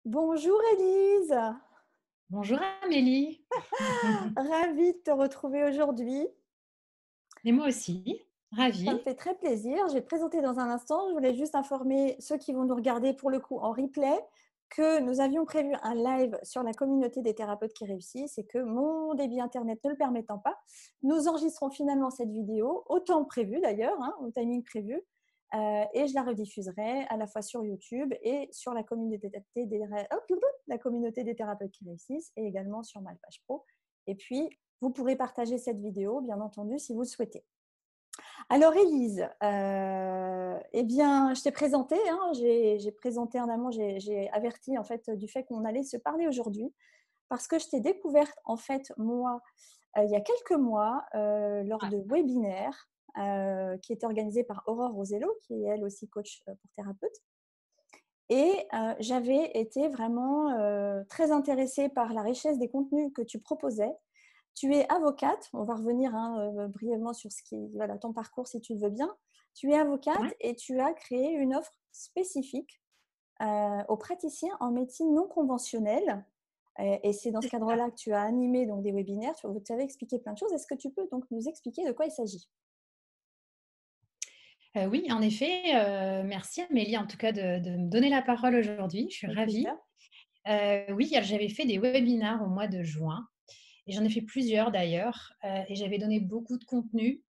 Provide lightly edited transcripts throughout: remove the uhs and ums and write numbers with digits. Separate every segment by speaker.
Speaker 1: Bonjour Élise,
Speaker 2: Bonjour Amélie.
Speaker 1: ravie de te retrouver aujourd'hui.
Speaker 2: Et moi aussi,
Speaker 1: Ça
Speaker 2: ravie.
Speaker 1: me fait très plaisir. Je vais te présenter dans un instant. Je voulais juste informer ceux qui vont nous regarder pour le coup en replay que nous avions prévu un live sur la communauté des thérapeutes qui réussissent et que mon débit internet ne le permettant pas, nous enregistrons finalement cette vidéo au temps prévu d'ailleurs, hein, au timing prévu, et je la rediffuserai à la fois sur YouTube et sur la communauté des thérapeutes qui réussissent et également sur ma page pro. Et puis, vous pourrez partager cette vidéo, bien entendu, si vous le souhaitez. Alors Élise, eh bien, je t'ai présenté, hein, j'ai présenté en amont, j'ai averti en fait du fait qu'on allait se parler aujourd'hui parce que je t'ai découverte en fait moi il y a quelques mois lors
Speaker 2: Ouais.
Speaker 1: de webinaires qui étaient organisés par Aurore Rosello, qui est elle aussi coach pour thérapeute. Et j'avais été vraiment très intéressée par la richesse des contenus que tu proposais. Tu es avocate, on va revenir hein, brièvement sur voilà, ton parcours si tu le veux bien. Tu es avocate
Speaker 2: Ouais.
Speaker 1: et tu as créé une offre spécifique aux praticiens en médecine non conventionnelle. Et c'est dans ce cadre-là que tu as animé donc, des webinaires, tu avais expliqué plein de choses. Est-ce que tu peux donc nous expliquer de quoi il s'agit?
Speaker 2: Oui, en effet, merci Amélie en tout cas de me donner la parole aujourd'hui. Je suis
Speaker 1: Avec plaisir.
Speaker 2: ravie. Oui, j'avais fait des webinaires au mois de juin et j'en ai fait plusieurs d'ailleurs, et j'avais donné beaucoup de contenu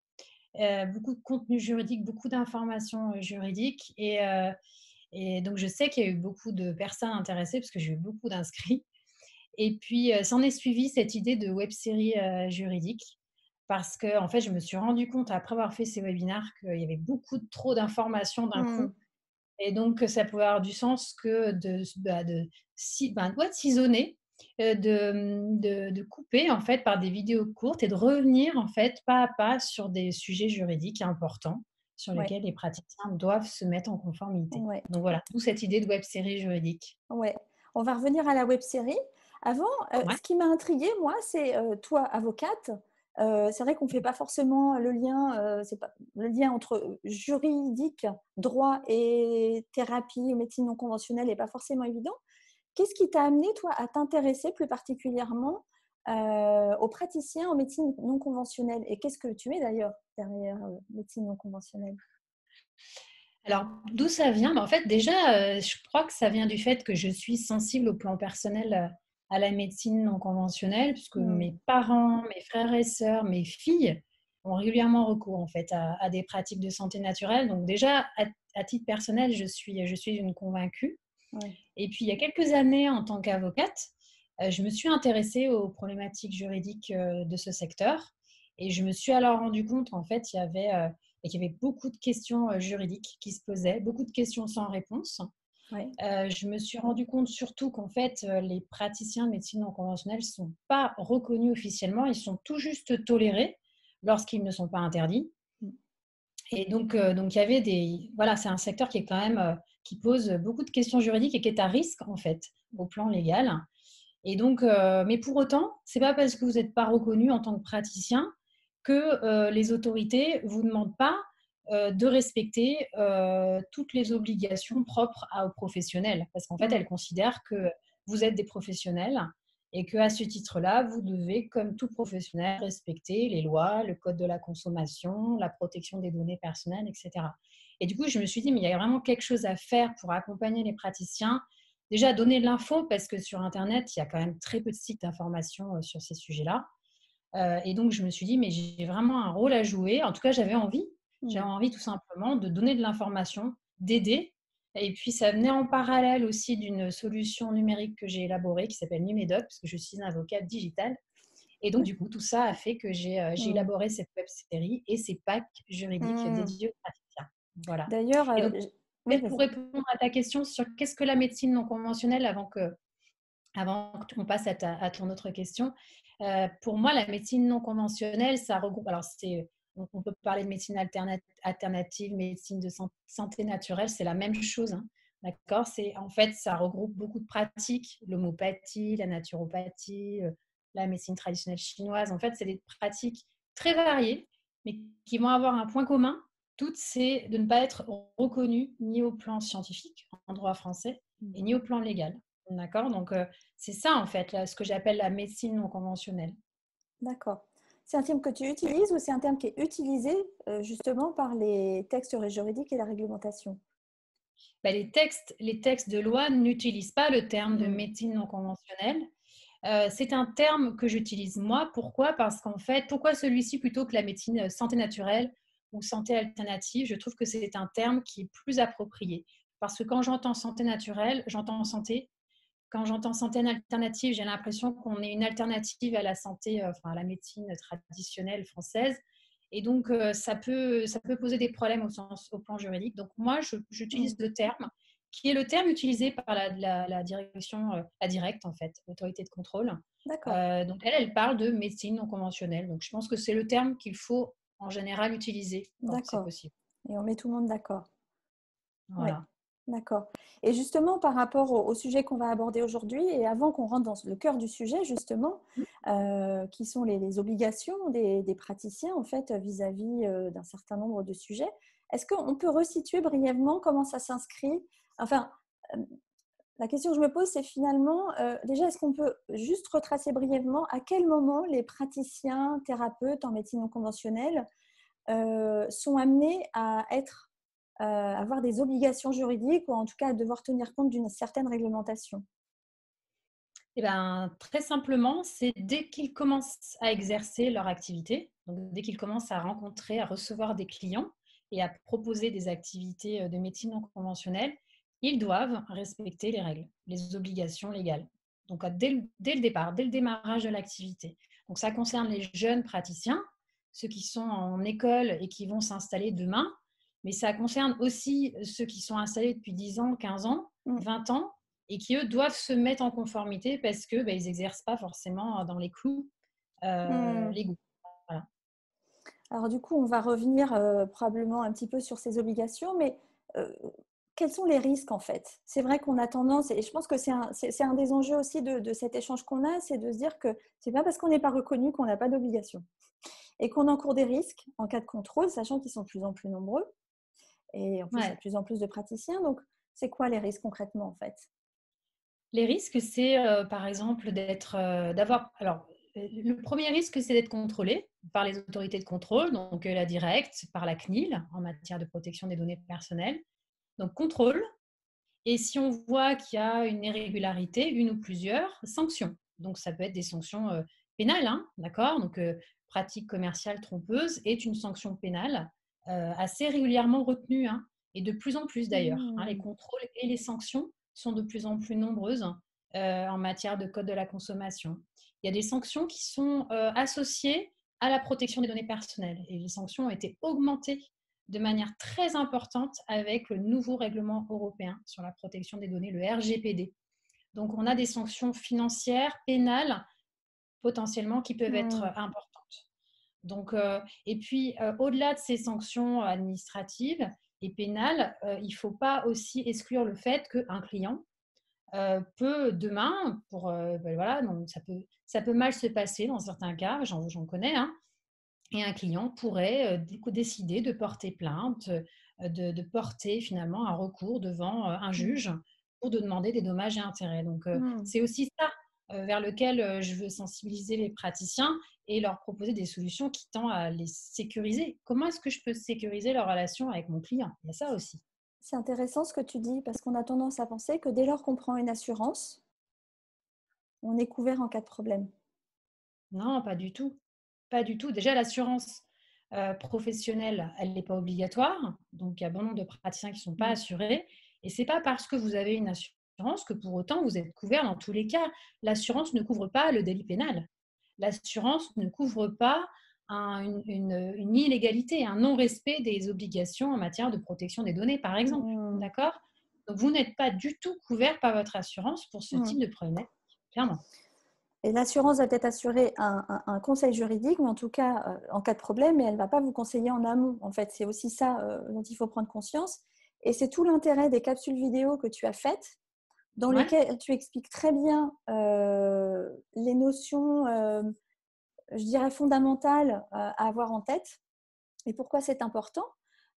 Speaker 2: juridique, beaucoup d'informations, juridiques et donc je sais qu'il y a eu beaucoup de personnes intéressées parce que j'ai eu beaucoup d'inscrits. Et puis, s'en est suivi cette idée de web-série, juridique parce que en fait, je me suis rendu compte après avoir fait ces webinaires qu'il y avait beaucoup trop d'informations d'un
Speaker 1: Hmm.
Speaker 2: coup et donc ça pouvait avoir du sens que de ciseauner, de couper en fait par des vidéos courtes et de revenir en fait pas à pas sur des sujets juridiques importants sur
Speaker 1: Ouais,
Speaker 2: lesquels les praticiens doivent se mettre en conformité.
Speaker 1: ouais.
Speaker 2: Donc voilà, d'où cette idée de web-série juridique.
Speaker 1: Ouais, on va revenir à la web série. Avant,
Speaker 2: Ouais.
Speaker 1: ce qui m'a intriguée, moi, c'est toi, avocate. C'est vrai qu'on ne fait pas forcément le lien, c'est pas, le lien entre juridique, droit et thérapie ou médecine non conventionnelle n'est pas forcément évident. Qu'est-ce qui t'a amené, toi, à t'intéresser plus particulièrement aux praticiens en médecine non conventionnelle? Et qu'est-ce que tu es d'ailleurs derrière médecine non conventionnelle?
Speaker 2: Alors, d'où ça vient? En fait, déjà, je crois que ça vient du fait que je suis sensible au plan personnel, à la médecine non conventionnelle, puisque
Speaker 1: Hmm.
Speaker 2: mes parents, mes frères et sœurs, mes filles ont régulièrement recours, en fait, à des pratiques de santé naturelle. Donc déjà, à titre personnel, je suis une convaincue.
Speaker 1: Ouais.
Speaker 2: Et puis, il y a quelques années, en tant qu'avocate, je me suis intéressée aux problématiques juridiques, de ce secteur et je me suis alors rendu compte qu'en fait, qu'il y avait beaucoup de questions, juridiques qui se posaient, beaucoup de questions sans réponse.
Speaker 1: Ouais.
Speaker 2: Je me suis rendu compte surtout qu'en fait, les praticiens de médecine non conventionnelle ne sont pas reconnus officiellement, ils sont tout juste tolérés lorsqu'ils ne sont pas interdits.
Speaker 1: Hmm.
Speaker 2: Et donc il y avait des voilà, c'est un secteur qui est quand même, qui pose beaucoup de questions juridiques et qui est à risque, en fait, au plan légal. Et donc mais pour autant, c'est pas parce que vous êtes pas reconnu en tant que praticien que, les autorités vous demandent pas, de respecter, toutes les obligations propres aux professionnels. Parce qu'en fait,
Speaker 1: Hmm.
Speaker 2: elles considèrent que vous êtes des professionnels et qu'à ce titre-là, vous devez, comme tout professionnel, respecter les lois, le code de la consommation, la protection des données personnelles, et cetera. Et du coup, je me suis dit: «Mais il y a vraiment quelque chose à faire pour accompagner les praticiens». Déjà, donner de l'info parce que sur internet, il y a quand même très peu de sites d'information, sur ces sujets-là. Et donc je me suis dit: «Mais j'ai vraiment un rôle à jouer». En tout cas,
Speaker 1: Hmm.
Speaker 2: j'avais envie tout simplement de donner de l'information, d'aider et puis ça venait en parallèle aussi d'une solution numérique que j'ai élaborée qui s'appelle Numédoc parce que je suis une avocate digitale et donc du coup, tout ça a fait que j'ai
Speaker 1: Hmm.
Speaker 2: élaboré cette web série et ces packs juridiques
Speaker 1: Hmm.
Speaker 2: dédiés aux praticiens. Voilà.
Speaker 1: D'ailleurs,
Speaker 2: Et donc
Speaker 1: oui,
Speaker 2: peut-être pour
Speaker 1: vas-y.
Speaker 2: répondre à ta question sur qu'est-ce que la médecine non conventionnelle avant qu'on passe à ton autre question, pour moi, la médecine non conventionnelle, ça regroupe, alors on peut parler de médecine alternative, médecine de santé naturelle, c'est la même chose, hein, d'accord. En fait, ça regroupe beaucoup de pratiques, l'homéopathie, la naturopathie, la médecine traditionnelle chinoise. En fait, c'est des pratiques très variées, mais qui vont avoir un point commun, toutes, c'est de ne pas être reconnues ni au plan scientifique, en droit français, et ni au plan légal. D'accord? Donc, c'est ça, en fait, là, ce que j'appelle la médecine non conventionnelle.
Speaker 1: D'accord. C'est un terme que tu utilises ou c'est un terme qui est utilisé justement par les textes juridiques et la réglementation?
Speaker 2: Bah, les textes de loi n'utilisent pas le terme de
Speaker 1: Hmm.
Speaker 2: médecine non conventionnelle. C'est un terme que j'utilise moi. Pourquoi? Parce qu'en fait, pourquoi celui-ci plutôt que la médecine santé naturelle ou santé alternative? Je trouve que c'est un terme qui est plus approprié. Parce que quand j'entends santé naturelle, j'entends santé. Quand j'entends santé alternative, j'ai l'impression qu'on est une alternative à la santé, enfin à la médecine traditionnelle française. Et donc, ça peut poser des problèmes au plan juridique. Donc, moi,
Speaker 1: Hmm.
Speaker 2: j'utilise le terme qui est le terme utilisé par la direction, la directe, en fait, l'autorité de contrôle.
Speaker 1: D'accord,
Speaker 2: Donc, elle parle de médecine non conventionnelle. Donc, je pense que c'est le terme qu'il faut en général utiliser quand c'est
Speaker 1: d'accord.
Speaker 2: possible.
Speaker 1: Et on met tout le monde d'accord. Oui,
Speaker 2: Voilà.
Speaker 1: d'accord. Et justement, par rapport au sujet qu'on va aborder aujourd'hui, et avant qu'on rentre dans le cœur du sujet, justement, qui sont les obligations des praticiens, en fait, vis-à-vis d'un certain nombre de sujets, est-ce qu'on peut resituer brièvement comment ça s'inscrit? Enfin, euh, la question que je me pose, c'est finalement, déjà, est-ce qu'on peut juste retracer brièvement à quel moment les praticiens, thérapeutes en médecine non conventionnelle sont amenés à avoir des obligations juridiques ou en tout cas à devoir tenir compte d'une certaine réglementation?
Speaker 2: Eh ben, très simplement, c'est dès qu'ils commencent à exercer leur activité, donc dès qu'ils commencent à rencontrer, à recevoir des clients et à proposer des activités de médecine non conventionnelle, ils doivent respecter les règles, les obligations légales. Donc, dès le départ, dès le démarrage de l'activité. Donc, ça concerne les jeunes praticiens, ceux qui sont en école et qui vont s'installer demain, mais ça concerne aussi ceux qui sont installés depuis 10 ans, 15 ans,
Speaker 1: Mm.
Speaker 2: 20 ans et qui, eux, doivent se mettre en conformité parce que ils n'exercent pas forcément dans les clous
Speaker 1: Mm.
Speaker 2: légaux. Voilà.
Speaker 1: Alors du coup, on va revenir probablement un petit peu sur ces obligations, mais euh, quels sont les risques en fait? C'est vrai qu'on a tendance, et je pense que c'est un des enjeux aussi de cet échange qu'on a, c'est de se dire que c'est pas parce qu'on n'est pas reconnu qu'on n'a pas d'obligation et qu'on encourt des risques en cas de contrôle, sachant qu'ils sont de plus en plus nombreux et en plus il y a
Speaker 2: Ouais.
Speaker 1: de plus en plus de praticiens. Donc, c'est quoi les risques concrètement en fait?
Speaker 2: Les risques, c'est par exemple d'avoir. Alors, le premier risque, c'est d'être contrôlé par les autorités de contrôle, donc la directe, par la CNIL en matière de protection des données personnelles. Donc, contrôle. Et si on voit qu'il y a une irrégularité, une ou plusieurs, sanctions. Donc, ça peut être des sanctions pénales, hein, d'accord? Donc, pratique commerciale trompeuse est une sanction pénale assez régulièrement retenue, hein, et de plus en plus d'ailleurs, hein. Les
Speaker 1: Hmm.
Speaker 2: contrôles et les sanctions sont de plus en plus nombreuses en matière de code de la consommation. Il y a des sanctions qui sont associées à la protection des données personnelles et les sanctions ont été augmentées de manière très importante avec le nouveau règlement européen sur la protection des données, le RGPD. Donc, on a des sanctions financières, pénales, potentiellement, qui peuvent être
Speaker 1: Hmm.
Speaker 2: importantes. Donc, et puis, au-delà de ces sanctions administratives et pénales, il ne faut pas aussi exclure le fait qu'un client peut demain, voilà, donc ça peut mal se passer dans certains cas, j'en connais, hein, et un client pourrait décider de porter plainte, de porter finalement un recours devant un
Speaker 1: Hmm.
Speaker 2: juge pour de demander des dommages et intérêts. Donc,
Speaker 1: Hmm.
Speaker 2: c'est aussi ça vers lequel je veux sensibiliser les praticiens et leur proposer des solutions qui tendent à les sécuriser. Comment est-ce que je peux sécuriser leur relation avec mon client? Il y a ça aussi.
Speaker 1: C'est intéressant ce que tu dis parce qu'on a tendance à penser que dès lors qu'on prend une assurance, on est couvert en cas de problème.
Speaker 2: Non, pas du tout. Pas du tout. Déjà, l'assurance professionnelle, elle n'est pas obligatoire. Donc, il y a bon nombre de praticiens qui ne sont pas
Speaker 1: Hmm.
Speaker 2: assurés. Et ce n'est pas parce que vous avez une assurance que pour autant vous êtes couvert dans tous les cas. L'assurance ne couvre pas le délit pénal. L'assurance ne couvre pas une illégalité, un non-respect des obligations en matière de protection des données, par exemple.
Speaker 1: Hmm.
Speaker 2: D'accord? Donc, vous n'êtes pas du tout couvert par votre assurance pour ce
Speaker 1: Hmm.
Speaker 2: type de problématique, clairement.
Speaker 1: Et l'assurance va peut-être assurer un conseil juridique, mais en tout cas, en cas de problème, mais elle ne va pas vous conseiller en amont. En fait, c'est aussi ça dont il faut prendre conscience. Et c'est tout l'intérêt des capsules vidéo que tu as faites, dans
Speaker 2: Ouais.
Speaker 1: lesquelles tu expliques très bien les notions, je dirais, fondamentales à avoir en tête et pourquoi c'est important.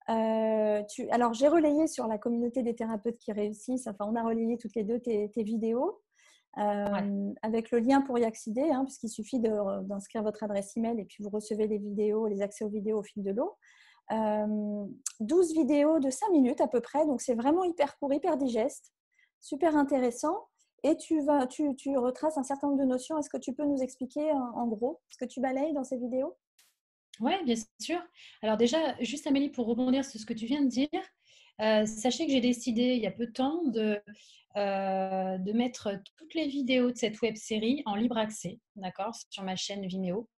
Speaker 1: Alors, j'ai relayé sur la communauté des thérapeutes qui réussissent. Enfin, on a relayé toutes les deux tes vidéos
Speaker 2: Ouais.
Speaker 1: avec le lien pour y accéder, hein, puisqu'il suffit d'inscrire votre adresse email et puis vous recevez les vidéos, les accès aux vidéos au fil de l'eau. 12 vidéos de 5 minutes à peu près. Donc, c'est vraiment hyper court, hyper digeste, super intéressant. Et tu retraces un certain nombre de notions. Est-ce que tu peux nous expliquer en gros ce que tu balayes dans ces vidéos?
Speaker 2: Oui, bien sûr. Alors déjà, juste Amélie, pour rebondir sur ce que tu viens de dire, sachez que j'ai décidé il y a peu de temps de mettre toutes les vidéos de cette web série en libre accès, d'accord, sur ma chaîne Vimeo.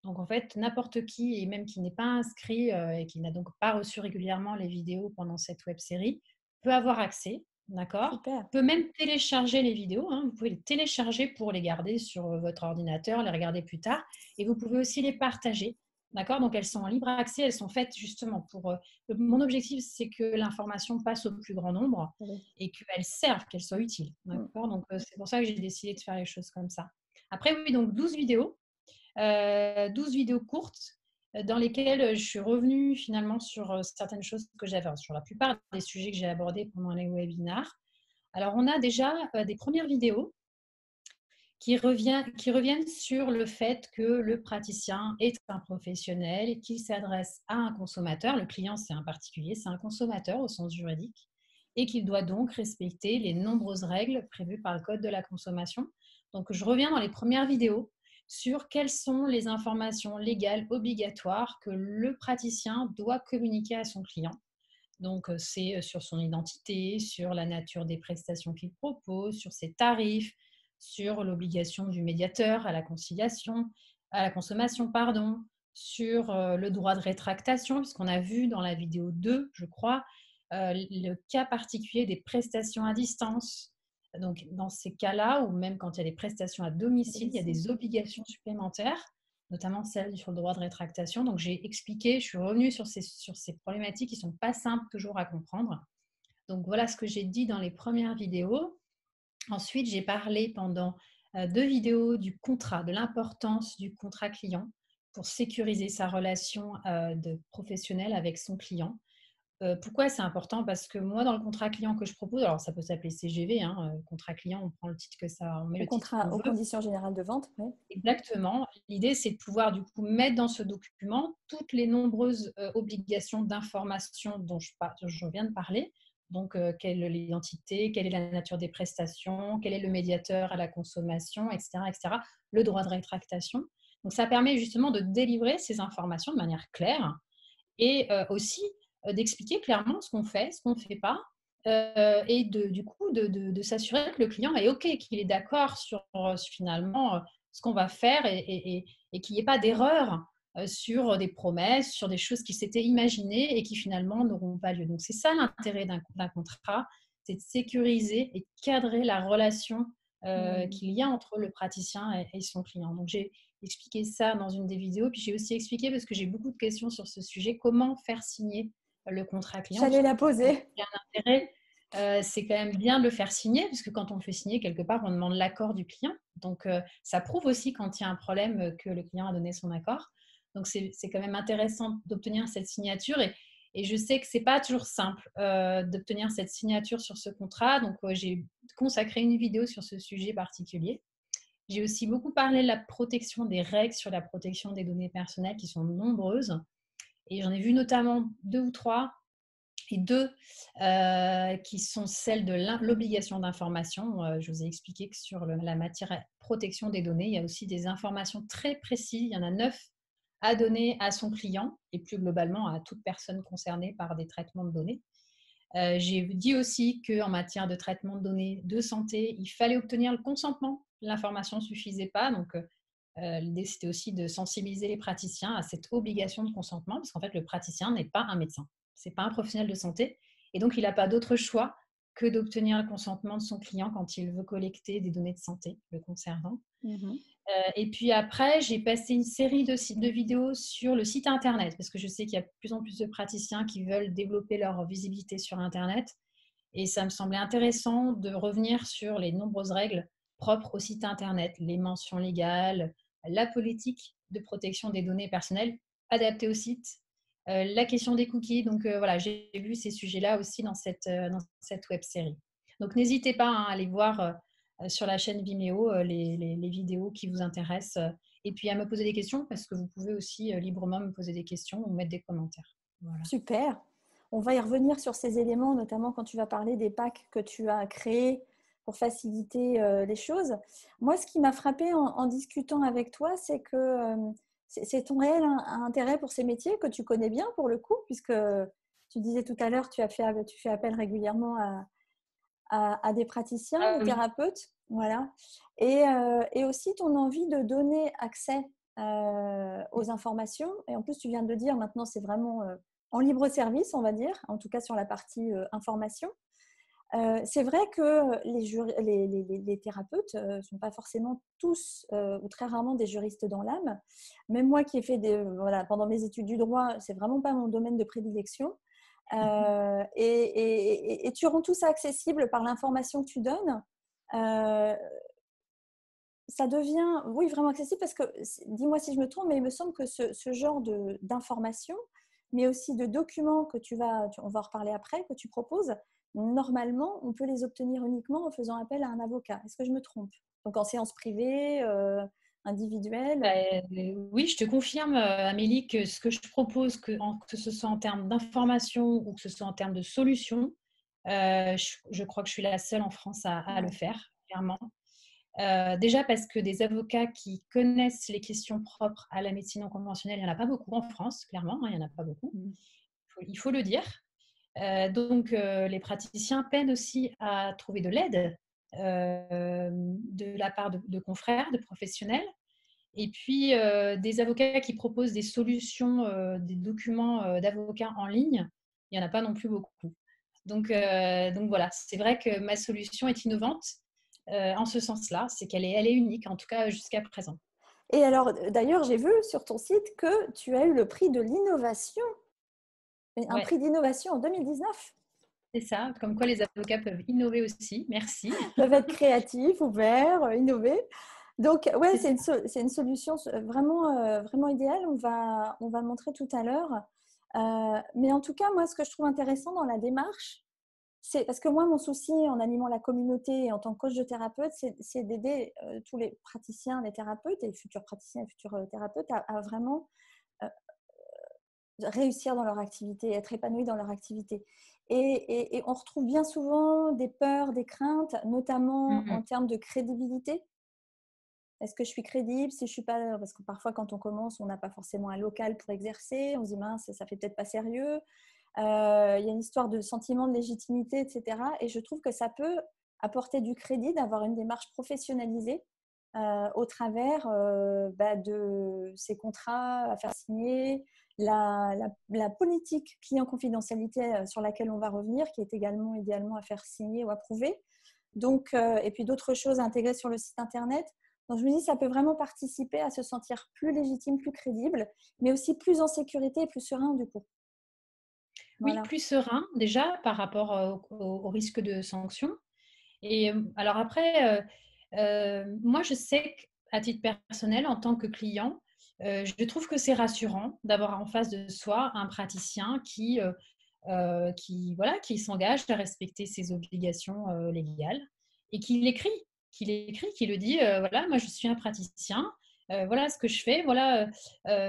Speaker 2: Donc en fait, n'importe qui, et même qui n'est pas inscrit et qui n'a donc pas reçu régulièrement les vidéos pendant cette web série, peut avoir accès, d'accord,
Speaker 1: Super.
Speaker 2: peut même télécharger les vidéos, hein, vous pouvez les télécharger pour les garder sur votre ordinateur, les regarder plus tard, et vous pouvez aussi les partager. D'accord. Donc, elles sont en libre accès. Elles sont faites justement pour… mon objectif, c'est que l'information passe au plus grand nombre
Speaker 1: Oui.
Speaker 2: et qu'elle serve, qu'elle soit utile.
Speaker 1: Mm.
Speaker 2: D'accord. Donc, c'est pour ça que j'ai décidé de faire les choses comme ça. Après, oui, donc 12 vidéos courtes dans lesquelles je suis revenue finalement sur certaines choses que j'avais, sur la plupart des sujets que j'ai abordés pendant les webinars. Alors, on a déjà des premières vidéos qui reviennent sur le fait que le praticien est un professionnel et qu'il s'adresse à un consommateur. Le client, c'est un particulier, c'est un consommateur au sens juridique et qu'il doit donc respecter les nombreuses règles prévues par le Code de la consommation. Donc, je reviens dans les premières vidéos sur quelles sont les informations légales obligatoires que le praticien doit communiquer à son client. Donc, c'est sur son identité, sur la nature des prestations qu'il propose, sur ses tarifs, sur l'obligation du médiateur à la conciliation, à la consommation, pardon, sur le droit de rétractation, puisqu'on a vu dans la vidéo 2, je crois, le cas particulier des prestations à distance. Donc, dans ces cas-là, ou même quand il y a des prestations à domicile, il y a des obligations supplémentaires, notamment celle sur le droit de rétractation. Donc, j'ai expliqué, je suis revenue sur ces problématiques qui ne sont pas simples toujours à comprendre. Donc, voilà ce que j'ai dit dans les premières vidéos. Ensuite, j'ai parlé pendant 2 vidéos du contrat, de l'importance du contrat client pour sécuriser sa relation de professionnel avec son client. Pourquoi c'est important? Parce que moi, dans le contrat client que je propose, alors ça peut s'appeler CGV, hein, contrat client, on prend le titre que ça, on met le titre qu'on
Speaker 1: Aux
Speaker 2: veut.
Speaker 1: conditions générales de vente, oui.
Speaker 2: Exactement. L'idée, c'est de pouvoir du coup mettre dans ce document toutes les nombreuses obligations d'information dont je viens de parler. Donc, quelle est l'identité, quelle est la nature des prestations, quel est le médiateur à la consommation, etc., etc. Le droit de rétractation. Donc, ça permet justement de délivrer ces informations de manière claire et aussi d'expliquer clairement ce qu'on fait, ce qu'on ne fait pas, et du coup de s'assurer que le client est OK, qu'il est d'accord sur finalement ce qu'on va faire et qu'il n'y ait pas d'erreur sur des promesses, sur des choses qui s'étaient imaginées et qui finalement n'auront pas lieu. Donc c'est ça l'intérêt d'un contrat, c'est de sécuriser et de cadrer la relation qu'il y a entre le praticien et son client. Donc j'ai expliqué ça dans une des vidéos, puis j'ai aussi expliqué, parce que j'ai beaucoup de questions sur ce sujet, comment faire signer le contrat client, parce
Speaker 1: J'allais
Speaker 2: que
Speaker 1: la poser.
Speaker 2: il y a un intérêt, c'est quand même bien de le faire signer, parce que quand on le fait signer, quelque part, on demande l'accord du client. Donc, ça prouve aussi quand il y a un problème que le client a donné son accord. Donc, c'est quand même intéressant d'obtenir cette signature. Et je sais que ce n'est pas toujours simple d'obtenir cette signature sur ce contrat. Donc, j'ai consacré une vidéo sur ce sujet particulier. J'ai aussi beaucoup parlé de la protection des règles sur la protection des données personnelles qui sont nombreuses. Et j'en ai vu notamment 2 ou 3 et 2 qui sont celles de l'obligation d'information. Je vous ai expliqué que sur la matière protection des données, il y a aussi des informations très précises. Il y en a 9 à donner à son client et plus globalement à toute personne concernée par des traitements de données. J'ai dit aussi qu'en matière de traitement de données de santé, il fallait obtenir le consentement. L'information ne suffisait pas. Donc, l'idée, c'était aussi de sensibiliser les praticiens à cette obligation de consentement, parce qu'en fait, le praticien n'est pas un médecin. Ce n'est pas un professionnel de santé. Et donc, il n'a pas d'autre choix que d'obtenir le consentement de son client quand il veut collecter des données de santé le concernant. Et puis après, j'ai passé une série de vidéos sur le site Internet, parce que je sais qu'il y a de plus en plus de praticiens qui veulent développer leur visibilité sur Internet. Et ça me semblait intéressant de revenir sur les nombreuses règles propres au site Internet, les mentions légales, la politique de protection des données personnelles adaptée au site, la question des cookies. Donc voilà, j'ai vu ces sujets-là aussi dans cette web série. Donc n'hésitez pas à aller voir sur la chaîne Vimeo les vidéos qui vous intéressent et puis à me poser des questions parce que vous pouvez aussi librement me poser des questions ou mettre des commentaires. Voilà.
Speaker 1: Super. On va y revenir sur ces éléments, notamment quand tu vas parler des packs que tu as créés pour faciliter les choses. Moi, ce qui m'a frappé en discutant avec toi, c'est que c'est ton réel intérêt pour ces métiers que tu connais bien pour le coup, puisque tu disais tout à l'heure, tu fais appel régulièrement à des praticiens,
Speaker 2: Ah
Speaker 1: des
Speaker 2: oui.
Speaker 1: thérapeutes, voilà. Et aussi ton envie de donner accès aux informations. Et en plus, tu viens de le dire, maintenant, c'est vraiment en libre service, on va dire, en tout cas sur la partie information. C'est vrai que les thérapeutes ne sont pas forcément tous ou très rarement des juristes dans l'âme. Même moi qui ai fait voilà, pendant mes études du droit, c'est vraiment pas mon domaine de prédilection. Et tu rends tout ça accessible par l'information que tu donnes. Euh, Ça devient, oui, vraiment accessible parce que, dis-moi si je me trompe, mais il me semble que ce genre d'informations, mais aussi de documents que on va en reparler après, que tu proposes, normalement, on peut les obtenir uniquement en faisant appel à un avocat. Est-ce que je me trompe? Donc en séance privée, individuelle.
Speaker 2: Oui, je te confirme, Amélie, que ce que je propose, que ce soit en termes d'information ou que ce soit en termes de solutions, je crois que je suis la seule en France à le
Speaker 1: Ouais.
Speaker 2: faire, clairement. Déjà parce que des avocats qui connaissent les questions propres à la médecine non conventionnelle, il n'y en a pas beaucoup en France, clairement, hein, il n'y en a pas beaucoup. Il faut le dire. Donc, les praticiens peinent aussi à trouver de l'aide de la part de confrères, de professionnels. Et puis, des avocats qui proposent des solutions, des documents d'avocats en ligne, il n'y en a pas non plus beaucoup. Donc voilà, c'est vrai que ma solution est innovante en ce sens-là, c'est elle est unique, en tout cas jusqu'à présent.
Speaker 1: Et alors, d'ailleurs, j'ai vu sur ton site que tu as eu le prix de l'innovation, un
Speaker 2: Ouais,
Speaker 1: prix d'innovation en 2019.
Speaker 2: c'est ça, comme quoi les avocats peuvent innover aussi. Merci.
Speaker 1: Peuvent être créatifs, ouverts, innover. Donc, ouais,
Speaker 2: C'est ça.
Speaker 1: c'est une solution vraiment, vraiment idéale. On va le montrer tout à l'heure. Mais en tout cas, moi, ce que je trouve intéressant dans la démarche, c'est parce que moi, mon souci en animant la communauté et en tant que coach de thérapeute, c'est d'aider tous les praticiens, les thérapeutes et futurs praticiens et futurs thérapeutes à vraiment euh, réussir dans leur activité, être épanouis dans leur activité. Et on retrouve bien souvent des peurs, des craintes, notamment en
Speaker 2: Mhm.
Speaker 1: termes de crédibilité. Est-ce que je suis crédible? Si je suis pas, parce que parfois quand on commence, on n'a pas forcément un local pour exercer. On se dit mince, ça fait peut-être pas sérieux. Il y a une histoire de sentiment de légitimité, etc. Et je trouve que ça peut apporter du crédit d'avoir une démarche professionnalisée au travers de ces contrats à faire signer, la politique client confidentialité sur laquelle on va revenir, qui est également idéalement à faire signer ou approuver. Donc, et puis d'autres choses à intégrer sur le site internet. Donc, je me dis, ça peut vraiment participer à se sentir plus légitime, plus crédible, mais aussi plus en sécurité et plus serein du coup.
Speaker 2: Oui,
Speaker 1: Voilà.
Speaker 2: plus serein déjà par rapport au risque de sanction. Et alors après, moi je sais qu'à titre personnel, en tant que client, je trouve que c'est rassurant d'avoir en face de soi un praticien voilà, qui s'engage à respecter ses obligations légales et qui le dit, voilà, moi je suis un praticien, voilà ce que je fais, voilà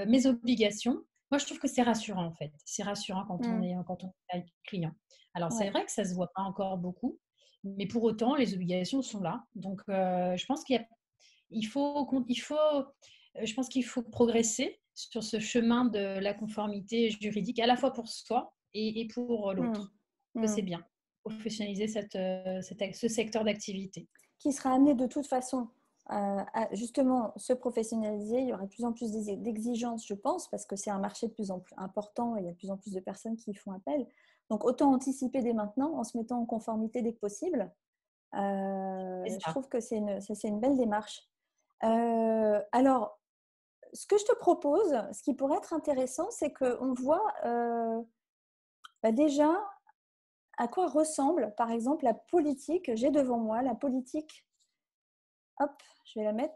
Speaker 2: mes obligations. Moi, je trouve que c'est rassurant en fait. C'est rassurant
Speaker 1: Mm.
Speaker 2: quand on est client. Alors c'est
Speaker 1: Ouais.
Speaker 2: vrai que ça se voit pas encore beaucoup, mais pour autant, les obligations sont là. Donc, je pense je pense qu'il faut progresser sur ce chemin de la conformité juridique, à la fois pour soi et pour
Speaker 1: Mm.
Speaker 2: l'autre. Que
Speaker 1: Mm.
Speaker 2: c'est bien, professionnaliser ce secteur d'activité.
Speaker 1: Qui sera amené de toute façon à justement se professionnaliser. Il y aura de plus en plus d'exigences, je pense, parce que c'est un marché de plus en plus important et il y a de plus en plus de personnes qui y font appel. Donc, autant anticiper dès maintenant en se mettant en conformité dès que possible.
Speaker 2: C'est
Speaker 1: Je
Speaker 2: ça.
Speaker 1: trouve que c'est une belle démarche. Alors, ce que je te propose, ce qui pourrait être intéressant, c'est qu'on voit déjà à quoi ressemble, par exemple, la politique. J'ai devant moi la politique, hop, je vais la mettre,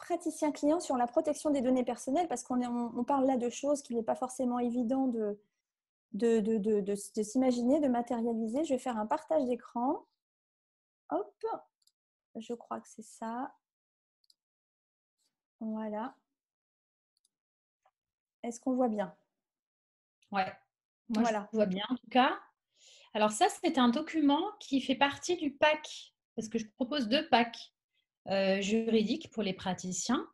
Speaker 1: praticien-client sur la protection des données personnelles, parce on parle là de choses qu'il n'est pas forcément évident de s'imaginer, de matérialiser. Je vais faire un partage d'écran. Hop, je crois que c'est ça. Voilà. Est-ce qu'on voit bien?
Speaker 2: Ouais, moi
Speaker 1: Voilà.
Speaker 2: je vois bien en tout cas. Alors ça, c'est un document qui fait partie du pack, parce que je propose 2 packs juridiques pour les praticiens.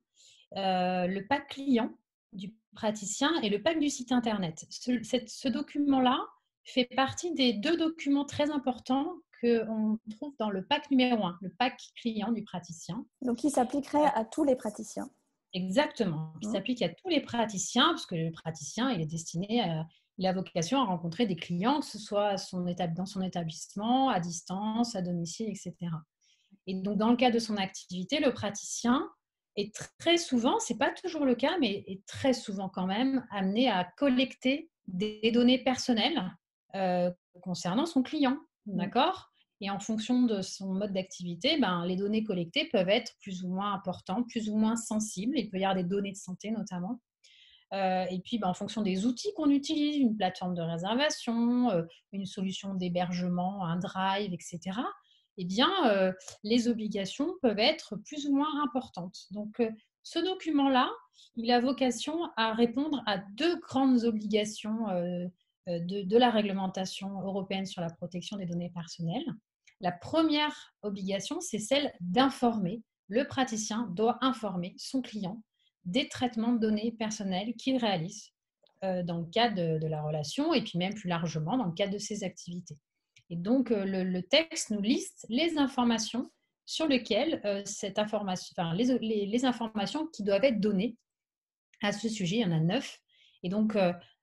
Speaker 2: Le pack client du praticien et le pack du site internet. Ce document-là fait partie des 2 documents très importants qu'on trouve dans le pack numéro 1, le pack client du praticien.
Speaker 1: Donc, il s'appliquerait à tous les praticiens.
Speaker 2: Exactement, qui s'applique à tous les praticiens, parce que le praticien, il a vocation à rencontrer des clients, que ce soit dans son établissement, à distance, à domicile, etc. Et donc, dans le cadre de son activité, le praticien est très souvent, ce n'est pas toujours le cas, mais est très souvent quand même amené à collecter des données personnelles concernant son client. D'accord ? Et en fonction de son mode d'activité, les données collectées peuvent être plus ou moins importantes, plus ou moins sensibles. Il peut y avoir des données de santé notamment. Et puis, en fonction des outils qu'on utilise, une plateforme de réservation, une solution d'hébergement, un drive, etc., eh bien, les obligations peuvent être plus ou moins importantes. Donc, ce document-là, il a vocation à répondre à 2 grandes obligations de la réglementation européenne sur la protection des données personnelles. La première obligation, c'est celle d'informer. Le praticien doit informer son client des traitements de données personnelles qu'il réalise dans le cadre de la relation et puis même plus largement dans le cadre de ses activités. Et donc, le texte nous liste les informations sur lesquelles les informations qui doivent être données à ce sujet. Il y en a 9. Et donc,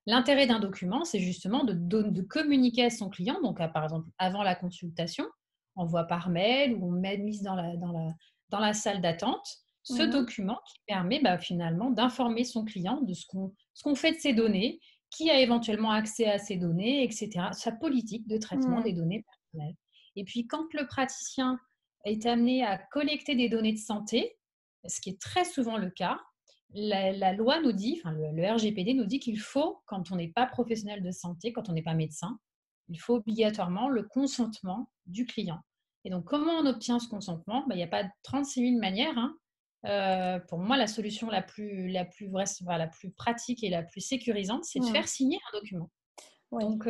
Speaker 2: l'intérêt d'un document, c'est justement de communiquer à son client, donc par exemple avant la consultation, envoi par mail ou mise dans la salle d'attente, ce document qui permet finalement d'informer son client de ce qu'on fait de ces données, qui a éventuellement accès à ces données, etc. Sa politique de traitement des données personnelles. Et puis, quand le praticien est amené à collecter des données de santé, ce qui est très souvent le cas, la loi nous dit, le RGPD nous dit qu'il faut, quand on n'est pas professionnel de santé, quand on n'est pas médecin, il faut obligatoirement le consentement du client. Et donc, comment on obtient ce consentement ? Il n'y a pas 36 000 manières. Pour moi, la solution la plus pratique et la plus sécurisante, c'est de faire signer un document.
Speaker 1: Oui.
Speaker 2: Donc,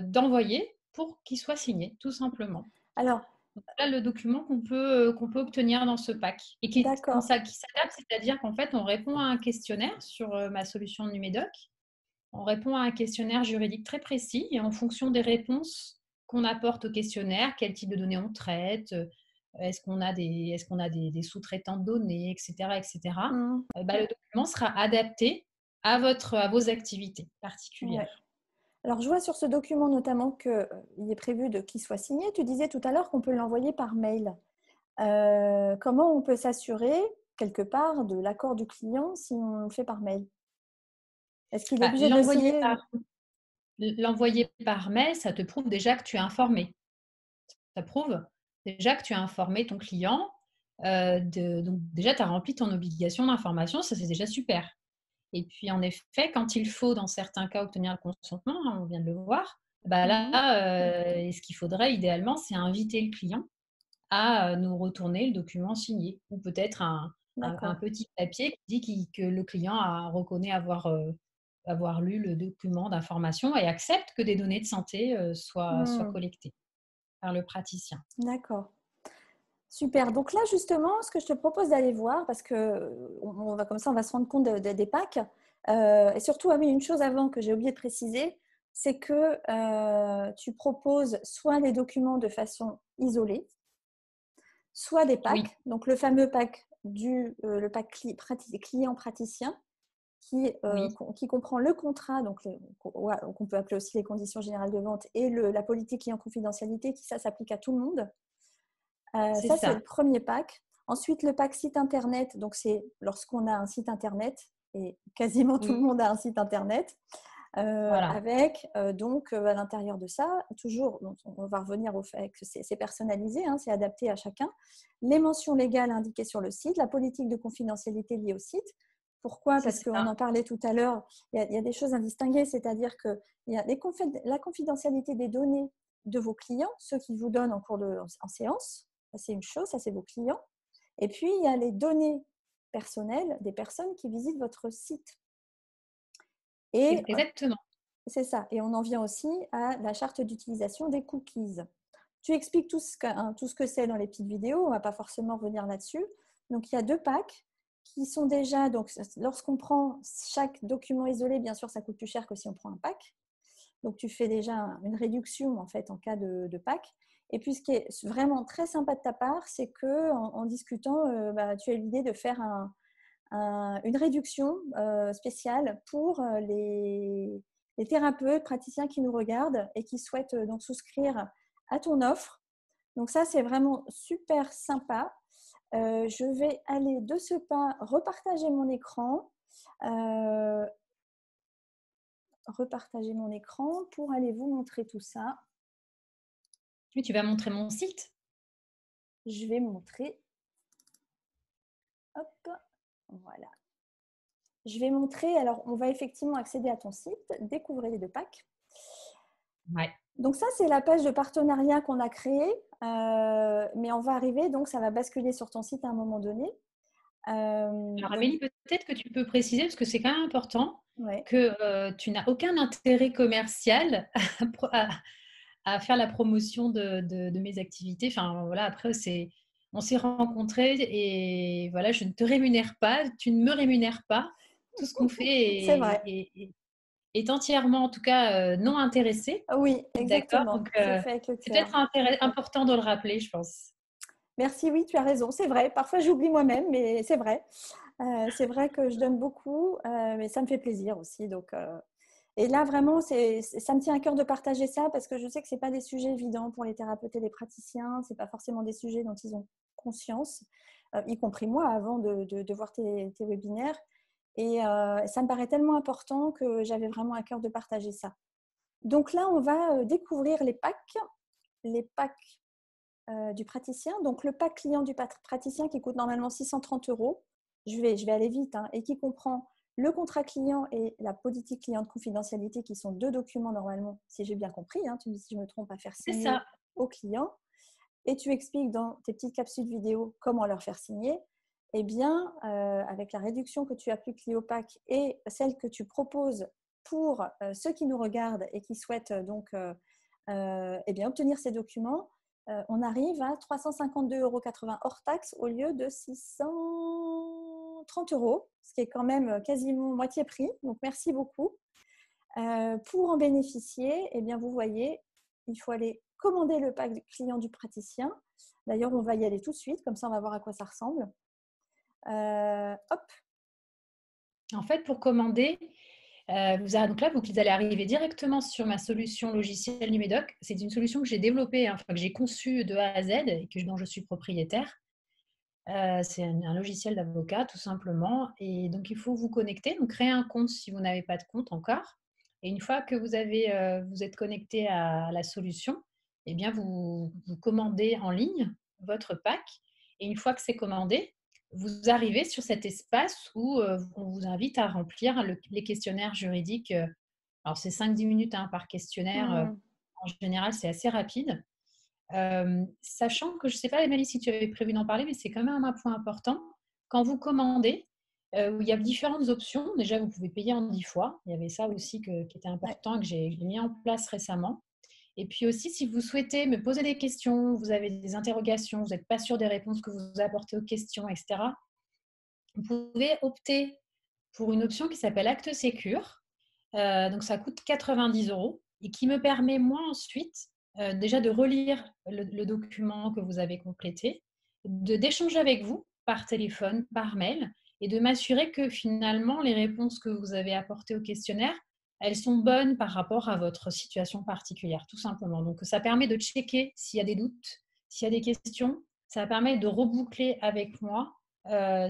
Speaker 2: d'envoyer pour qu'il soit signé, tout simplement.
Speaker 1: Alors,
Speaker 2: donc là, le document qu'on peut obtenir dans ce pack et qui s'adapte, c'est-à-dire qu'en fait, on répond à un questionnaire sur ma solution Numédoc. On répond à un questionnaire juridique très précis et en fonction des réponses qu'on apporte au questionnaire, quel type de données on traite, est-ce qu'on a des sous-traitants de données, etc., etc. Le document sera adapté à vos activités particulières.
Speaker 1: Ouais. Alors, je vois sur ce document notamment qu'il est prévu qu'il soit signé. Tu disais tout à l'heure qu'on peut l'envoyer par mail. Comment on peut s'assurer, quelque part, de l'accord du client si on le fait par mail ? Est-ce qu'il est obligé de signer ?
Speaker 2: L'envoyer par mail, ça te prouve déjà que tu es informé. Ça prouve déjà que tu as informé ton client. Donc déjà, tu as rempli ton obligation d'information. Ça, c'est déjà super. Et puis, en effet, quand il faut, dans certains cas, obtenir le consentement, on vient de le voir, ce qu'il faudrait idéalement, c'est inviter le client à nous retourner le document signé ou peut-être un petit papier qui dit que le client reconnaît avoir lu le document d'information et accepte que des données de santé soient collectées par le praticien.
Speaker 1: D'accord. Super. Donc là, justement, ce que je te propose d'aller voir, parce que on va se rendre compte des packs. Et surtout, une chose avant que j'ai oublié de préciser, c'est que tu proposes soit des documents de façon isolée, soit des packs. Oui. Donc le fameux pack le pack client-praticien qui comprend le contrat, donc qu'on peut appeler aussi les conditions générales de vente, et la politique client-confidentialité, ça s'applique à tout le monde. C'est le premier pack. Ensuite, le pack site internet, donc c'est lorsqu'on a un site internet, et quasiment tout le monde a un site internet.
Speaker 2: Voilà.
Speaker 1: avec donc à l'intérieur de ça, toujours, on va revenir au fait que c'est personnalisé, hein, c'est adapté à chacun, les mentions légales indiquées sur le site, la politique de confidentialité liée au site. Pourquoi?
Speaker 2: C'est
Speaker 1: Parce qu'on
Speaker 2: ça.
Speaker 1: en parlait tout à l'heure, il y a des choses à distinguer, c'est-à-dire qu'il y a la confidentialité des données de vos clients, ceux qui vous donnent en séance, ça c'est une chose, ça c'est vos clients. Et puis, il y a les données personnelles des personnes qui visitent votre site. Et
Speaker 2: Exactement.
Speaker 1: c'est ça. Et on en vient aussi à la charte d'utilisation des cookies. Tu expliques tout ce que c'est dans les petites vidéos, on ne va pas forcément revenir là-dessus. Donc, il y a 2 packs qui sont déjà, donc lorsqu'on prend chaque document isolé, bien sûr, ça coûte plus cher que si on prend un pack. Donc, tu fais déjà une réduction en fait en cas de pack. Et puis, ce qui est vraiment très sympa de ta part, c'est qu'en discutant, tu as eu l'idée de faire une réduction spéciale pour les thérapeutes, praticiens qui nous regardent et qui souhaitent donc souscrire à ton offre. Donc ça, c'est vraiment super sympa. Je vais aller de ce pas repartager mon écran. Repartager mon écran pour aller vous montrer tout ça.
Speaker 2: Oui, tu vas montrer mon site.
Speaker 1: Je vais montrer. Hop, voilà. Je vais montrer, alors on va effectivement accéder à ton site, découvrir les 2 packs.
Speaker 2: Ouais.
Speaker 1: Donc ça, c'est la page de partenariat qu'on a créée, mais on va arriver, donc ça va basculer sur ton site à un moment donné.
Speaker 2: Alors
Speaker 1: Donc,
Speaker 2: Amélie, peut-être que tu peux préciser, parce que c'est quand même important,
Speaker 1: ouais.
Speaker 2: que tu n'as aucun intérêt commercial à faire la promotion de mes activités. Enfin, voilà, après, on s'est rencontrés et voilà, je ne te rémunère pas, tu ne me rémunères pas. Tout ce qu'on fait
Speaker 1: C'est vrai.
Speaker 2: est entièrement, en tout cas, non intéressé.
Speaker 1: Oui,
Speaker 2: D'accord?
Speaker 1: exactement.
Speaker 2: Donc,
Speaker 1: C'est fait avec le
Speaker 2: c'est
Speaker 1: cœur.
Speaker 2: peut-être important de le rappeler, je pense.
Speaker 1: Merci, oui, tu as raison. C'est vrai. Parfois, j'oublie moi-même, mais c'est vrai. C'est vrai que je donne beaucoup, mais ça me fait plaisir aussi. Donc, et là, vraiment, ça me tient à cœur de partager ça parce que je sais que ce n'est pas des sujets évidents pour les thérapeutes et les praticiens. Ce n'est pas forcément des sujets dont ils ont conscience, y compris moi, avant de voir tes webinaires. Et ça me paraît tellement important que j'avais vraiment à cœur de partager ça. Donc là, on va découvrir les packs du praticien. Donc le pack client du praticien qui coûte normalement 630 €. Je vais aller vite, hein, et qui comprend le contrat client et la politique client de confidentialité qui sont 2 documents normalement, si j'ai bien compris, hein, tu me dis si je me trompe, à faire
Speaker 2: C'est
Speaker 1: signer
Speaker 2: ça.
Speaker 1: au client. Et tu expliques dans tes petites capsules vidéo comment leur faire signer. Eh bien, avec la réduction que tu appliques Cliopac et celle que tu proposes pour ceux qui nous regardent et qui souhaitent donc eh bien, obtenir ces documents, on arrive à 352,80 € hors taxe au lieu de 630 €, ce qui est quand même quasiment moitié prix. Donc, merci beaucoup. Pour en bénéficier, eh bien, vous voyez, il faut aller commander le pack client du praticien. D'ailleurs, on va y aller tout de suite, comme ça on va voir à quoi ça ressemble. Hop,
Speaker 2: En fait, pour commander, donc là, vous allez arriver directement sur ma solution logicielle Numédoc. C'est une solution que j'ai développée, hein, enfin, que j'ai conçue de A à Z et dont je suis propriétaire. C'est un logiciel d'avocat, tout simplement. Et donc, il faut vous connecter. Donc, créer un compte si vous n'avez pas de compte encore. Et une fois que vous êtes connecté à la solution, eh bien, vous commandez en ligne votre pack. Et une fois que c'est commandé, vous arrivez sur cet espace où on vous invite à remplir les questionnaires juridiques. Alors, c'est 5-10 minutes, hein, par questionnaire. En général, c'est assez rapide. Sachant que je ne sais pas, Emily, si tu avais prévu d'en parler, mais c'est quand même un point important. Quand vous commandez, il y a différentes options. Déjà, vous pouvez payer en 10 fois. Il y avait ça aussi qui était
Speaker 1: ouais.
Speaker 2: important, que j'ai mis en place récemment. Et puis aussi, si vous souhaitez me poser des questions, vous avez des interrogations, vous n'êtes pas sûr des réponses que vous apportez aux questions, etc., vous pouvez opter pour une option qui s'appelle Acte Sécure. Donc, ça coûte 90 € et qui me permet, moi, ensuite, déjà de relire le document que vous avez complété, d'échanger avec vous par téléphone, par mail, et de m'assurer que finalement, les réponses que vous avez apportées au questionnaire, elles sont bonnes par rapport à votre situation particulière, tout simplement. Donc, ça permet de checker s'il y a des doutes, s'il y a des questions. Ça permet de reboucler avec moi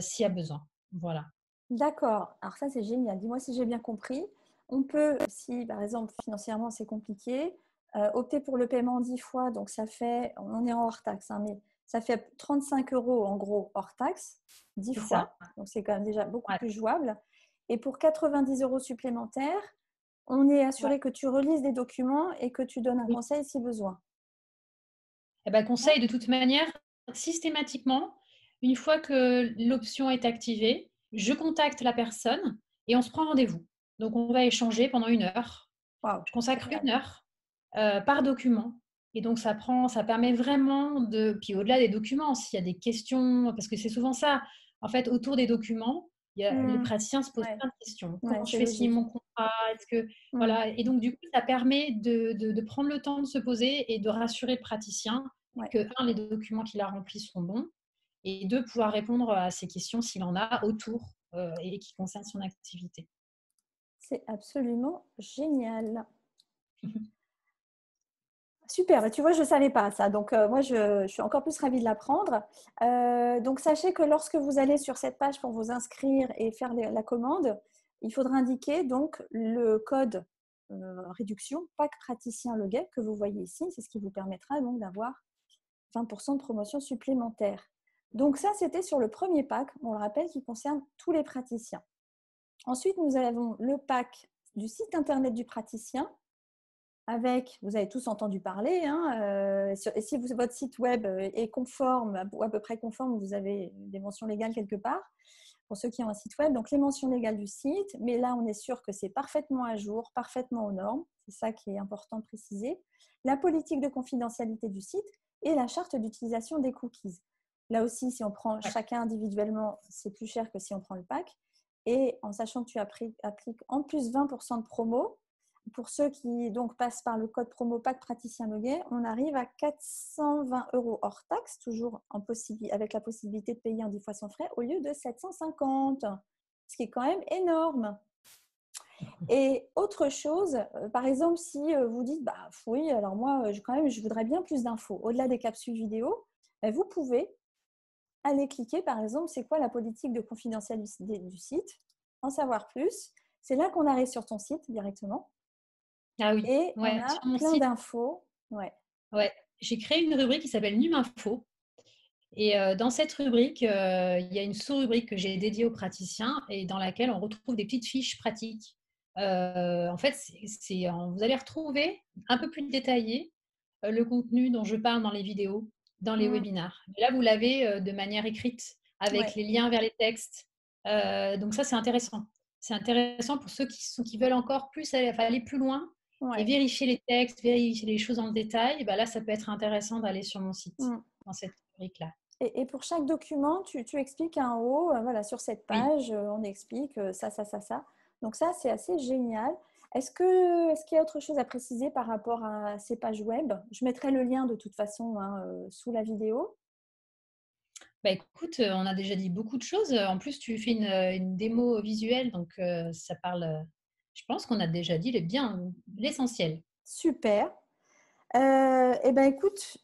Speaker 2: s'il y a besoin. Voilà.
Speaker 1: D'accord. Alors ça, c'est génial. Dis-moi si j'ai bien compris. On peut, si par exemple financièrement c'est compliqué, opter pour le paiement en 10 fois. Donc ça fait, on est en hors taxe, hein, mais ça fait 35 € en gros hors taxe, 10
Speaker 2: C'est
Speaker 1: fois.
Speaker 2: ça.
Speaker 1: Donc c'est quand même déjà beaucoup
Speaker 2: Ouais.
Speaker 1: plus jouable. Et pour 90 € supplémentaires, on est
Speaker 2: Ouais.
Speaker 1: assuré que tu relises des documents et que tu donnes un
Speaker 2: Oui.
Speaker 1: conseil si besoin.
Speaker 2: Eh ben, conseil de toute manière, systématiquement, une fois que l'option est activée, je contacte la personne et on se prend rendez-vous. Donc, on va échanger pendant 1 heure.
Speaker 1: Waouh,
Speaker 2: Je consacre
Speaker 1: génial.
Speaker 2: 1 heure par document. Et donc, ça permet vraiment de. Puis au-delà des documents, s'il y a des questions, parce que c'est souvent ça. En fait, autour des documents, le praticien se pose
Speaker 1: Ouais,
Speaker 2: plein de questions.
Speaker 1: ouais,
Speaker 2: Comment je
Speaker 1: c'est
Speaker 2: fais signer
Speaker 1: logique.
Speaker 2: mon contrat? Est-ce que voilà. Et donc, du coup, ça permet de prendre le temps de se poser et de rassurer le praticien
Speaker 1: Ouais,
Speaker 2: que, un, les documents qu'il a remplis sont bons, et deux, pouvoir répondre à ses questions s'il en a autour et qui concernent son activité.
Speaker 1: c'est absolument génial. Super, bah, tu vois, je ne savais pas ça. Donc, moi, je suis encore plus ravie de l'apprendre. Donc, sachez que lorsque vous allez sur cette page pour vous inscrire et faire la commande, il faudra indiquer donc le code réduction PAC praticien Leguet que vous voyez ici. C'est ce qui vous permettra donc d'avoir 20% de promotion supplémentaire. Donc, ça, c'était sur le premier pack, on le rappelle, qui concerne tous les praticiens. Ensuite, nous avons le pack du site internet du praticien avec, vous avez tous entendu parler, hein, et si votre site web est conforme, ou à peu près conforme, vous avez des mentions légales quelque part, pour ceux qui ont un site web, donc les mentions légales du site, mais là on est sûr que c'est parfaitement à jour, parfaitement aux normes, c'est ça qui est important de préciser, la politique de confidentialité du site et la charte d'utilisation des cookies. Là aussi, si on prend chacun individuellement, c'est plus cher que si on prend le pack, et en sachant que tu appliques en plus 20% de promo. Pour ceux qui donc passent par le code promo PAC praticien Leguet, on arrive à 420 € hors taxe, toujours avec la possibilité de payer en 10 fois sans frais, au lieu de 750, ce qui est quand même énorme. Et autre chose, par exemple, si vous dites, bah oui, alors moi, je voudrais bien plus d'infos, au-delà des capsules vidéo, vous pouvez aller cliquer, par exemple, c'est quoi la politique de confidentialité du site, en savoir plus. C'est là qu'on arrive sur ton site directement.
Speaker 2: Ah oui,
Speaker 1: Et on
Speaker 2: ouais,
Speaker 1: a
Speaker 2: sur mon
Speaker 1: plein
Speaker 2: site,
Speaker 1: d'infos. Ouais.
Speaker 2: ouais, j'ai créé une rubrique qui s'appelle Numinfo. Et dans cette rubrique, il y a une sous-rubrique que j'ai dédiée aux praticiens et dans laquelle on retrouve des petites fiches pratiques. En fait, vous allez retrouver un peu plus détaillé le contenu dont je parle dans les vidéos, dans les
Speaker 1: Mmh.
Speaker 2: webinaires. Et là, vous l'avez de manière écrite avec
Speaker 1: Ouais.
Speaker 2: les liens vers les textes. Donc ça, c'est intéressant. C'est intéressant pour ceux qui veulent encore plus aller plus loin et
Speaker 1: Ouais.
Speaker 2: vérifier les textes, vérifier les choses en détail. Bah là, ça peut être intéressant d'aller sur mon site,
Speaker 1: Mmh.
Speaker 2: dans cette rubrique-là.
Speaker 1: Et pour chaque document, tu expliques en haut, voilà, sur cette
Speaker 2: Oui.
Speaker 1: page, on explique ça, ça, ça, ça. Donc ça, c'est assez génial. Est-ce qu'il y a autre chose à préciser par rapport à ces pages web? Je mettrai le lien de toute façon hein, sous la vidéo.
Speaker 2: Bah écoute, on a déjà dit beaucoup de choses. En plus, tu fais une démo visuelle, donc ça parle. Je pense qu'on a déjà dit l'essentiel.
Speaker 1: Super. Eh ben écoute,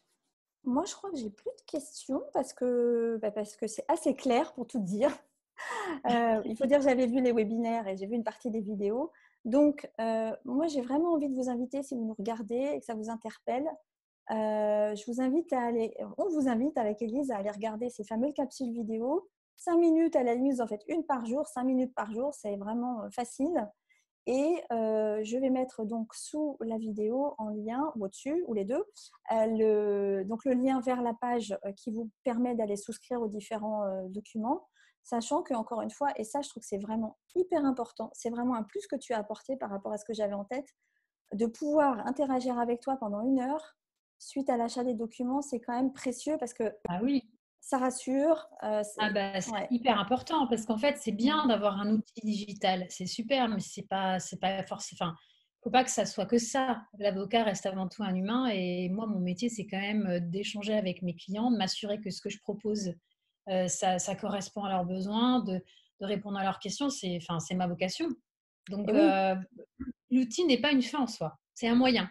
Speaker 1: moi je crois que j'ai plus de questions parce que c'est assez clair pour tout dire. Il faut dire que j'avais vu les webinaires et j'ai vu une partie des vidéos. Donc, moi, j'ai vraiment envie de vous inviter, si vous nous regardez et que ça vous interpelle, on vous invite avec Élise à aller regarder ces fameuses capsules vidéo. 5 minutes à la limite, en fait, une par jour, 5 minutes par jour, c'est vraiment facile. Et je vais mettre donc sous la vidéo en lien, ou au-dessus, ou les deux, donc le lien vers la page qui vous permet d'aller souscrire aux différents documents, sachant que encore une fois, et ça je trouve que c'est vraiment hyper important, c'est vraiment un plus que tu as apporté par rapport à ce que j'avais en tête, de pouvoir interagir avec toi pendant 1 heure suite à l'achat des documents, c'est quand même précieux parce que
Speaker 2: Ah oui.
Speaker 1: ça rassure.
Speaker 2: Ah bah, c'est
Speaker 1: Ouais.
Speaker 2: hyper important parce qu'en fait, c'est bien d'avoir un outil digital. C'est super, mais c'est pas forcément. Enfin, faut pas que ça soit que ça. L'avocat reste avant tout un humain et moi, mon métier, c'est quand même d'échanger avec mes clients, de m'assurer que ce que je propose, ça correspond à leurs besoins, de répondre à leurs questions. C'est ma vocation. Donc,
Speaker 1: Et oui,
Speaker 2: l'outil n'est pas une fin en soi. C'est un moyen,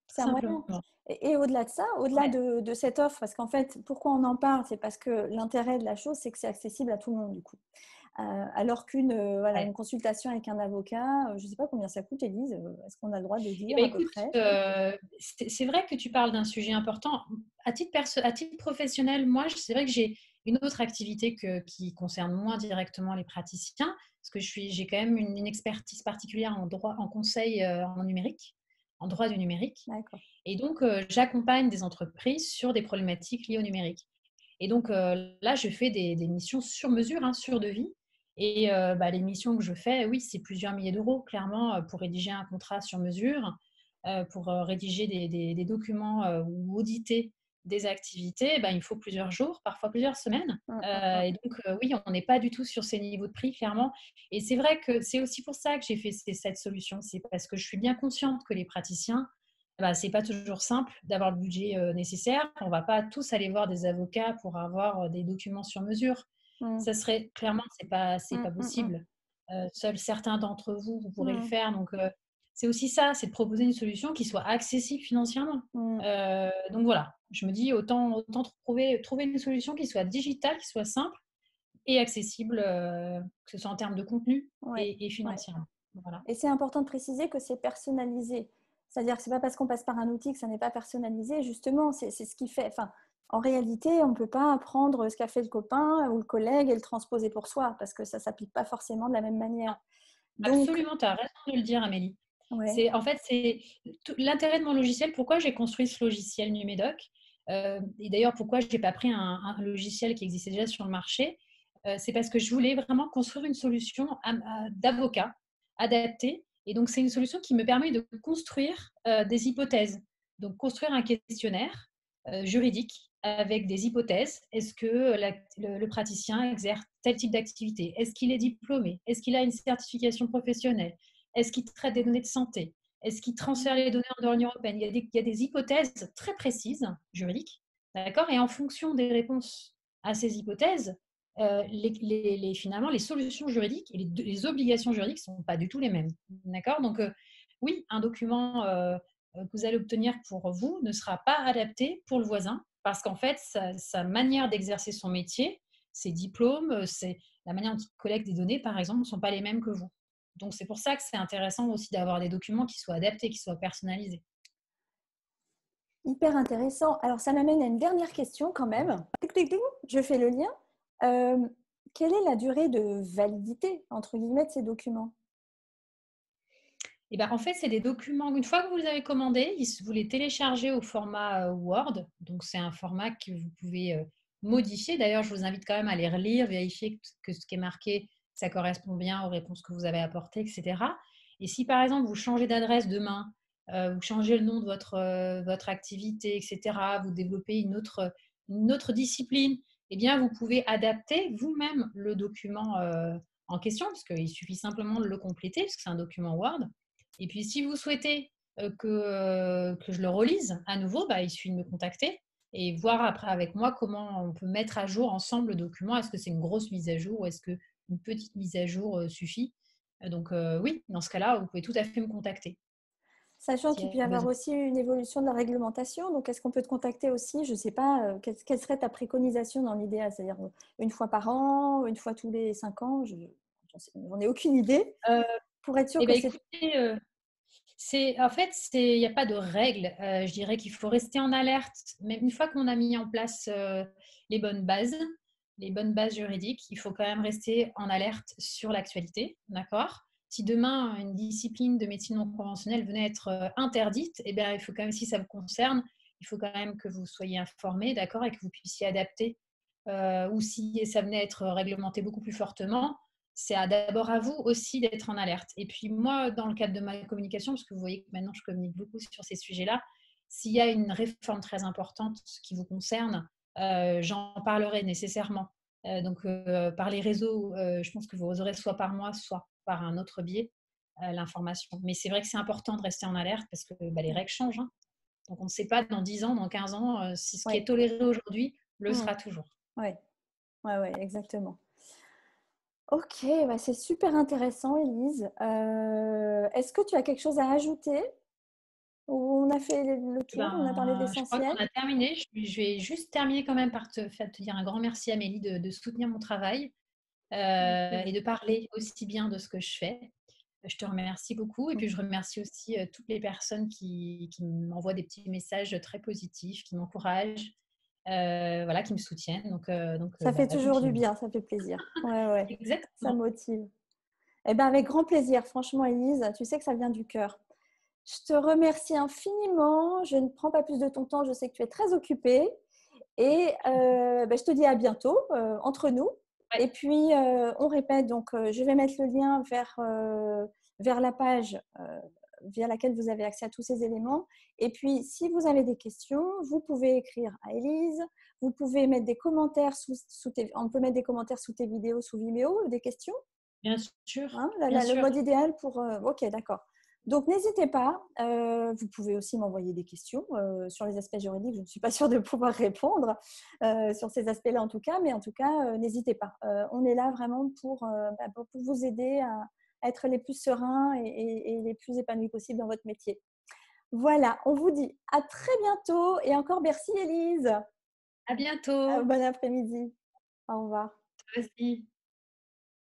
Speaker 1: c'est
Speaker 2: tout
Speaker 1: un moyen.
Speaker 2: simplement.
Speaker 1: Et au-delà de ça, au-delà
Speaker 2: Ouais.
Speaker 1: de cette offre, parce qu'en fait, pourquoi on en parle, c'est parce que l'intérêt de la chose, c'est que c'est accessible à tout le monde du coup. alors qu'une voilà,
Speaker 2: Ouais.
Speaker 1: une consultation avec un avocat, je ne sais pas combien ça coûte, Élise. Est-ce qu'on a le droit de
Speaker 2: Eh
Speaker 1: dire
Speaker 2: ben,
Speaker 1: à peu
Speaker 2: écoute,
Speaker 1: près?
Speaker 2: c'est vrai que tu parles d'un sujet important. À titre professionnel, moi, c'est vrai que j'ai une autre activité qui concerne moins directement les praticiens, parce que j'ai quand même une expertise particulière en droit, en conseil en numérique, en droit du numérique.
Speaker 1: D'accord.
Speaker 2: Et donc, j'accompagne des entreprises sur des problématiques liées au numérique. Et donc, là, je fais des missions sur mesure, hein, sur devis. Et les missions que je fais, oui, c'est plusieurs milliers d'euros, clairement, pour rédiger un contrat sur mesure, pour rédiger des documents ou auditer des activités, il me faut plusieurs jours, parfois plusieurs semaines.
Speaker 1: Mmh, mmh,
Speaker 2: Et donc, oui, on n'est pas du tout sur ces niveaux de prix, clairement. Et c'est vrai que c'est aussi pour ça que j'ai fait cette solution. C'est parce que je suis bien consciente que les praticiens, c'est pas toujours simple d'avoir le budget nécessaire. On va pas tous aller voir des avocats pour avoir des documents sur mesure.
Speaker 1: mmh,
Speaker 2: Ça serait clairement, c'est
Speaker 1: mmh,
Speaker 2: pas
Speaker 1: mmh, mmh,
Speaker 2: possible. Seuls certains d'entre vous, vous pourrez le
Speaker 1: mmh,
Speaker 2: faire. Donc, c'est aussi ça, c'est de proposer une solution qui soit accessible financièrement.
Speaker 1: mmh.
Speaker 2: Donc voilà, je me dis autant trouver une solution qui soit digitale, qui soit simple et accessible, que ce soit en termes de contenu
Speaker 1: Ouais,
Speaker 2: et
Speaker 1: ouais.
Speaker 2: financièrement. Voilà.
Speaker 1: Et c'est important de préciser que c'est personnalisé. C'est-à-dire que c'est pas parce qu'on passe par un outil que ça n'est pas personnalisé. Justement, c'est ce qui fait. Enfin, en réalité, on ne peut pas prendre ce qu'a fait le copain ou le collègue et le transposer pour soi parce que ça ne s'applique pas forcément de la même manière. Donc,
Speaker 2: Absolument, tu as raison de le dire, Amélie.
Speaker 1: ouais.
Speaker 2: C'est en fait, c'est l'intérêt de mon logiciel. Pourquoi j'ai construit ce logiciel Numédoc, et d'ailleurs pourquoi je n'ai pas pris un logiciel qui existait déjà sur le marché, c'est parce que je voulais vraiment construire une solution d'avocat adaptée. Et donc, c'est une solution qui me permet de construire des hypothèses. Donc, construire un questionnaire juridique avec des hypothèses. Est-ce que le praticien exerce tel type d'activité? Est-ce qu'il est diplômé? Est-ce qu'il a une certification professionnelle? Est-ce qu'il traite des données de santé? Est-ce qu'il transfère les données en dehors de l'Union européenne? Il y a des hypothèses très précises, juridiques, d'accord? Et en fonction des réponses à ces hypothèses, finalement, les solutions juridiques et les obligations juridiques ne sont pas du tout les mêmes, d'accord? Donc, oui, un document que vous allez obtenir pour vous ne sera pas adapté pour le voisin parce qu'en fait, sa manière d'exercer son métier, ses diplômes, la manière dont il collecte des données, par exemple, ne sont pas les mêmes que vous. Donc, c'est pour ça que c'est intéressant aussi d'avoir des documents qui soient adaptés, qui soient personnalisés.
Speaker 1: Hyper intéressant. Alors, ça m'amène à une dernière question quand même. Tic, tic, tic, je fais le lien. Euh, Quelle est la durée de validité, entre guillemets, de ces documents?
Speaker 2: Et en fait, c'est des documents, une fois que vous les avez commandés, vous les téléchargez au format Word. Donc, c'est un format que vous pouvez modifier. D'ailleurs, je vous invite quand même à les relire, vérifier que ce qui est marqué, ça correspond bien aux réponses que vous avez apportées, etc. Et si, par exemple, vous changez d'adresse demain, vous changez le nom de votre activité, etc., vous développez une autre discipline, eh bien, vous pouvez adapter vous-même le document en question, parce qu'il suffit simplement de le compléter, parce que c'est un document Word. Et puis, si vous souhaitez que je le relise à nouveau, il suffit de me contacter et voir après avec moi comment on peut mettre à jour ensemble le document. Est-ce que c'est une grosse mise à jour ou est-ce qu'une petite mise à jour suffit? Donc, oui, dans ce cas-là, vous pouvez tout à fait me contacter
Speaker 1: Sachant
Speaker 2: s'il
Speaker 1: qu'il
Speaker 2: y
Speaker 1: peut
Speaker 2: a
Speaker 1: y avoir
Speaker 2: besoin.
Speaker 1: aussi une évolution de la réglementation. Donc, est-ce qu'on peut te contacter aussi? Je ne sais pas, quelle serait ta préconisation dans l'idéal? C'est-à-dire une fois par an, une fois tous les 5 ans? J'en ai aucune idée.
Speaker 2: Euh,
Speaker 1: Pour être sûr
Speaker 2: eh
Speaker 1: que
Speaker 2: bien,
Speaker 1: c'est…
Speaker 2: écoutez, en fait, il n'y a pas de règle. Je dirais qu'il faut rester en alerte. Même une fois qu'on a mis en place les bonnes bases, les bonnes bases juridiques, il faut quand même rester en alerte sur l'actualité. D'accord? Si demain, une discipline de médecine non conventionnelle venait à être interdite, eh bien, il faut quand même, si ça vous concerne, il faut quand même que vous soyez informé, d'accord, et que vous puissiez adapter. Ou si ça venait à être réglementé beaucoup plus fortement, c'est d'abord à vous aussi d'être en alerte. Et puis moi, dans le cadre de ma communication, parce que vous voyez que maintenant je communique beaucoup sur ces sujets-là, s'il y a une réforme très importante qui vous concerne, j'en parlerai nécessairement. Donc par les réseaux, je pense que vous aurez soit par moi, soit par un autre biais l'information. Mais c'est vrai que c'est important de rester en alerte parce que les règles changent, hein. Donc on ne sait pas dans 10 ans, dans 15 ans, si ce qui
Speaker 1: Oui,
Speaker 2: est toléré aujourd'hui le sera toujours.
Speaker 1: ouais, ouais, ouais, exactement. Ok, bah c'est super intéressant, Élise. Est-ce que tu as quelque chose à ajouter? Ou on a fait le tour, on a parlé de
Speaker 2: Je crois
Speaker 1: l'essentiel?
Speaker 2: qu'on a terminé. Je vais juste terminer quand même par te dire un grand merci, Amélie, de soutenir mon travail. et de parler aussi bien de ce que je fais. Je te remercie beaucoup et puis je remercie aussi, toutes les personnes qui m'envoient des petits messages très positifs, qui m'encouragent, voilà, qui me soutiennent
Speaker 1: Ça fait
Speaker 2: bah,
Speaker 1: toujours du
Speaker 2: continue.
Speaker 1: bien, ça fait plaisir. Ouais, ouais, ça
Speaker 2: Exactement.
Speaker 1: motive. Eh ben, avec grand plaisir, franchement, Élise, tu sais que ça vient du cœur. Je te remercie infiniment. Je ne prends pas plus de ton temps, je sais que tu es très occupée. Et ben, je te dis à bientôt entre nous.
Speaker 2: Ouais,
Speaker 1: Et puis, on répète, donc je vais mettre le lien vers la page via laquelle vous avez accès à tous ces éléments. Et puis, si vous avez des questions, vous pouvez écrire à Élise. Vous pouvez mettre des commentaires on peut mettre des commentaires sous tes vidéos, sous Vimeo, des questions.
Speaker 2: bien sûr,
Speaker 1: Hein,
Speaker 2: bien
Speaker 1: le
Speaker 2: sûr.
Speaker 1: mode idéal pour… ok, d'accord. Donc, n'hésitez pas. Vous pouvez aussi m'envoyer des questions sur les aspects juridiques. Je ne suis pas sûre de pouvoir répondre sur ces aspects-là en tout cas, mais en tout cas, n'hésitez pas. On est là vraiment pour vous aider à être les plus sereins et les plus épanouis possibles dans votre métier. Voilà, on vous dit à très bientôt et encore merci Élise.
Speaker 2: À bientôt.
Speaker 1: Bon après-midi. Au revoir.
Speaker 2: Toi aussi.